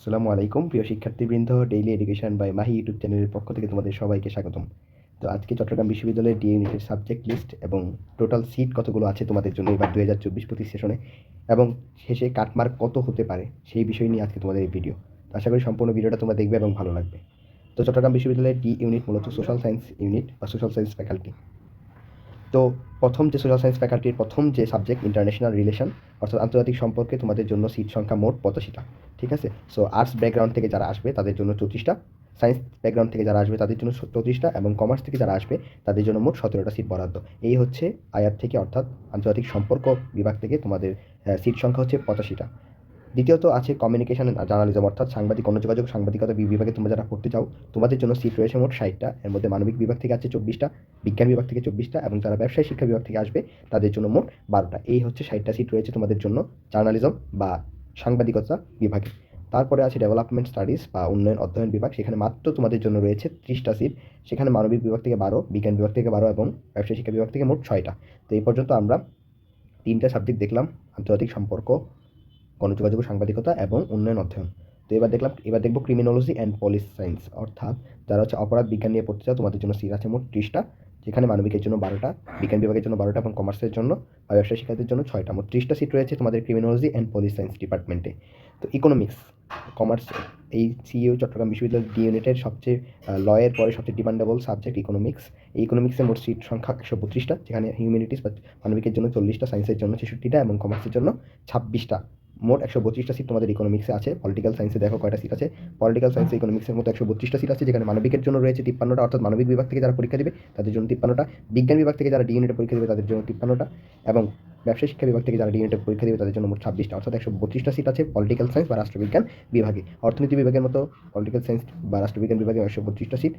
আসসালামু আলাইকুম প্রিয় শিক্ষার্থীবৃন্দ, daily education by Mahi YouTube চ্যানেলের পক্ষ থেকে তোমাদের সবাইকে স্বাগতম। তো আজকে চট্টগ্রাম বিশ্ববিদ্যালয়ের ডি ইউনিটের সাবজেক্ট লিস্ট এবং টোটাল সিট কতগুলো আছে তোমাদের জন্য এবার 2024-25 সেশনে, এবং শেষে কাটমার্ক কত হতে পারে সেই বিষয় নিয়ে আজকে তোমাদের এই ভিডিও। তো আশা করি সম্পূর্ণ ভিডিওটা তোমরা দেখবে এবং ভালো লাগবে। তো চট্টগ্রাম বিশ্ববিদ্যালয়ের ডি ইউনিট মূলত সোশ্যাল সায়েন্স ইউনিট বা সোশ্যাল সায়েন্স ফ্যাকাল্টি। তো প্রথম যে সোশ্যাল সায়েন্স ফ্যাকাল্টির প্রথম যে সাবজেক্ট ইন্টারন্যাশনাল রিলেশন অর্থাৎ আন্তর্জাতিক সম্পর্কে তোমাদের জন্য সিট সংখ্যা মোট 85টা। ঠিক আছে। সো আর্টস ব্যাকগ্রাউন্ড থেকে যারা আসবে তাদের জন্য 34টা, সায়েন্স ব্যাকগ্রাউন্ড থেকে যারা আসবে তাদের জন্য 34টা, এবং কমার্স থেকে যারা আসবে তাদের জন্য মোট 17টা সিট বরাদ্দ। এই হচ্ছে আয়াত থেকে অর্থাৎ আন্তর্জাতিক সম্পর্ক বিভাগ থেকে তোমাদের সিট সংখ্যা হচ্ছে 85টা। দ্বিতীয়ত আছে কমিউনিকেশন অ্যান্ড জার্নালিজম অর্থাৎ সাংবাদিক গণযোগাযোগ সাংবাদিকতা বিভাগে তোমরা যারা পড়তে চাও তোমাদের জন্য সিট রয়েছে মোট 60টা। এর মধ্যে মানবিক বিভাগ থেকে আছে 24টা, বিজ্ঞান বিভাগ থেকে 24টা, এবং যারা ব্যবসায় শিক্ষা বিভাগ থেকে আসবে তাদের জন্য মোট 12টা। এই হচ্ছে 60টা সিট রয়েছে তোমাদের জন্য জার্নালিজম বা সাংবাদিকতা বিভাগে। তারপরে আছে ডেভেলপমেন্ট স্টাডিজ বা উন্নয়ন অধ্যয়ন বিভাগ, সেখানে মাত্র তোমাদের জন্য রয়েছে 30টা সিট। সেখানে মানবিক বিভাগ থেকে 12, বিজ্ঞান বিভাগ থেকে 12 এবং ব্যবসায় শিক্ষা বিভাগ থেকে মোট 6টা। তো এই পর্যন্ত আমরা 3টা সাবজেক্ট দেখলাম, আন্তর্জাতিক সম্পর্ক, গণযোগাযোগ সাংবাদিকতা এবং উন্নয়ন অধ্যয়ন। তো এবার দেখব ক্রিমিনোলজি অ্যান্ড পুলিশ সায়েন্স অর্থাৎ যারা হচ্ছে অপরাধ বিজ্ঞান নিয়ে পড়তে চাও তোমাদের জন্য সিট আছে মোট 30টা। যেখানে মানবিকের জন্য 12টা, বিজ্ঞান বিভাগের জন্য 12টা এবং কমার্সের জন্য বা ব্যবসায় শিক্ষার্থীদের জন্য 6টা। মোট 30টা সিট রয়েছে তোমাদের ক্রিমিনোলজি অ্যান্ড পুলিশ সায়েন্স ডিপার্টমেন্টে। তো ইকোনমিক্স, কমার্স, এই সিইউ চট্টগ্রাম বিশ্ববিদ্যালয়ের ডি ইউনিটের সবচেয়ে লয়ের পরে সবচেয়ে ডিমান্ডেবল সাবজেক্ট ইকোনমিক্স। এই ইকোনমিক্সের মোট সিট সংখ্যা 132টা, যেখানে হিউম্যানিটিস বা মানবিকের জন্য 40টা, সায়েন্সের জন্য 66টা এবং কমার্সের জন্য 26টা। মোট 132টা সিট তোমাদের ইকোনমিক্সে আছে। পলিটিক্যাল সায়েন্সে দেখো কয়টা সিট আছে। পলিটিক্যাল সায়েন্সে ইকোনমিক্সের মতো 132টা সিট আছে, যেখানে মানবিকের জন্য রয়েছে 53টা অর্থাৎ মানবিক বিভাগ থেকে যারা পরীক্ষা দেবে তাদের জন্য 53টা, বিজ্ঞান বিভাগ থেকে যারা ডি ইউনিটে পরীক্ষা দেবে তাদের জন্য 53টা, এবং ব্যবসায় শিক্ষা বিভাগ থেকে যারা ডি ইউনিটে পরীক্ষা দেবে তাদের জন্য মোট 26টা অর্থাৎ 132টা সিট আছে পলিটিক্যাল সায়েন্স বা রাষ্ট্রবিজ্ঞান বিভাগে। অর্থনীতি বিভাগের মতো পলিটিক্যাল সায়েন্স বা রাষ্ট্রবিজ্ঞান বিভাগে 132টা সিট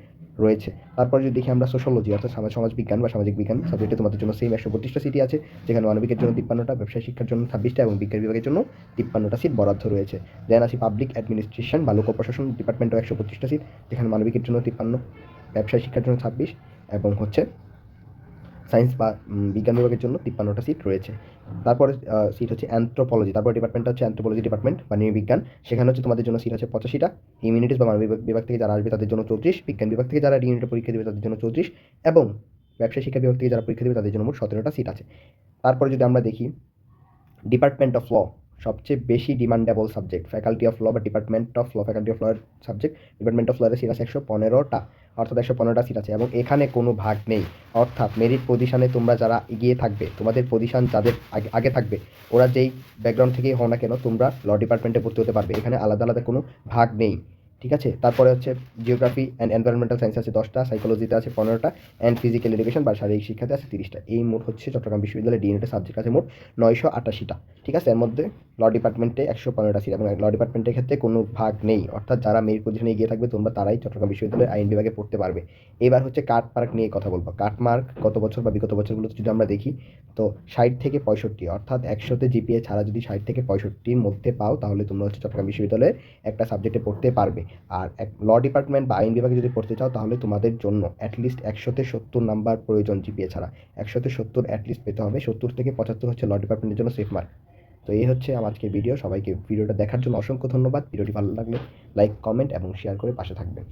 রয়েছে। তারপর যদি দেখি আমরা সোশ্যোলজি অর্থাৎ সমাজ বিজ্ঞান বা সামাজিক বিজ্ঞান সাবজেক্টে তোমাদের জন্য সেম 132টা সিটই আছে, যেখানে মানবিকের জন্য 53টা, ব্যবসায় শিক্ষার জন্য 26টা এবং বিজ্ঞান বিভাগের জন্য 53টা সিট বরাদ্দ রয়েছে। দেন আসি পাবলিক অ্যাডমিনিস্ট্রেশন বা লোক প্রশাসন ডিপার্টমেন্টও 125টা সিট, যেখানে মানবিকের জন্য 53, ব্যবসায় শিক্ষার জন্য 26 এবং হচ্ছে সায়েন্স বা বিজ্ঞান বিভাগের জন্য 53টা সিট রয়েছে। তারপরে সিট হচ্ছে অ্যানথ্রোপলজি, তারপর ডিপার্টমেন্টটা হচ্ছে অ্যানথ্রোপলজি ডিপার্টমেন্ট বা নৃবিজ্ঞান, সেখানে হচ্ছে তোমাদের জন্য সিট আছে 85টা। হিউম্যানিটিস বা মানবিক বিভাগ থেকে যারা আসবে তাদের জন্য 34, বিজ্ঞান বিভাগ থেকে যারা ডি ইউনিটে পরীক্ষা দেবে তাদের জন্য 34, এবং ব্যবসায় শিক্ষা বিভাগ থেকে যারা পরীক্ষা দেবে তাদের জন্য মোট 17টা সিট আছে। তারপরে যদি আমরা দেখি ডিপার্টমেন্ট অফ ল, সবচেয়ে বেশি demandable subject, faculty of law বা department of law, faculty of লয়ের সাবজেক্ট ডিপার্টমেন্ট অফ লয়ের সিট আছে 115টা অর্থাৎ 115টা সিট আছে, এবং এখানে কোনো ভাগ নেই। অর্থাৎ মেরিট পজিশনে তোমরা যারা এগিয়ে থাকবে, তোমাদের পজিশন যাদের আগে থাকবে, ওরা যেই ব্যাকগ্রাউন্ড থেকেই হও না কেন তোমরা ল ডিপার্টমেন্টে ভর্তি হতে পারবে। এখানে আলাদা আলাদা কোনো ভাগ নেই। ঠিক আছে। তারপরে হচ্ছে জিওগ্রাফি অ্যান্ড এনভায়রনমেন্টাল সায়েন্স আছে 10টা, সাইকোলজিতে আছে 15টা, অ্যান্ড ফিজিক্যাল এডুকেশন বা শারীরিক শিক্ষাতে আছে 30টা। এই মোট হচ্ছে চট্টগ্রাম বিশ্ববিদ্যালয়ের ডি ইউনিটের সাবজেক্ট আছে মোট 988টা। ঠিক আছে। এর মধ্যে ল ডিপার্টমেন্টে 115টা সিট, এবং ল ডিপার্টমেন্টের ক্ষেত্রে কোনো ভাগ নেই, অর্থাৎ যারা মেরিট পজিশনে এগিয়ে থাকবে তোমরা তারাই চট্টগ্রাম বিশ্ববিদ্যালয়ের আইন বিভাগে পড়তে পারবে। এবার হচ্ছে কাটমার্ক নিয়ে কথা বলবো। কাটমার্ক গত বছর বা বিগত বছরগুলোতে যদি আমরা দেখি তো 60 থেকে 65, অর্থাৎ 100তে জিপিএ ছাড়া যদি 60 থেকে 65-র মধ্যে পাও তাহলে তোমরা হচ্ছে চট্টগ্রাম বিশ্ববিদ্যালয়ের একটা সাবজেক্টে পড়তে পারবে। আর ল ডিপার্টমেন্ট বা আইন বিভাগে যদি পড়তে চাও তাহলে তোমাদের জন্য অ্যাটলিস্ট 100তে 70 নাম্বার প্রয়োজন জিপিএ ছাড়া। 100তে 70 অ্যাটলিস্ট পেতে হবে। 70 থেকে 75 হচ্ছে ল ডিপার্টমেন্টের জন্য সেফ মার্ক। তো এই হচ্ছে আমার আজকের ভিডিও। সবাইকে ভিডিওটা দেখার জন্য অসংখ্য ধন্যবাদ। ভিডিওটি ভালো লাগলে লাইক, কমেন্ট এবং শেয়ার করে পাশে থাকবেন।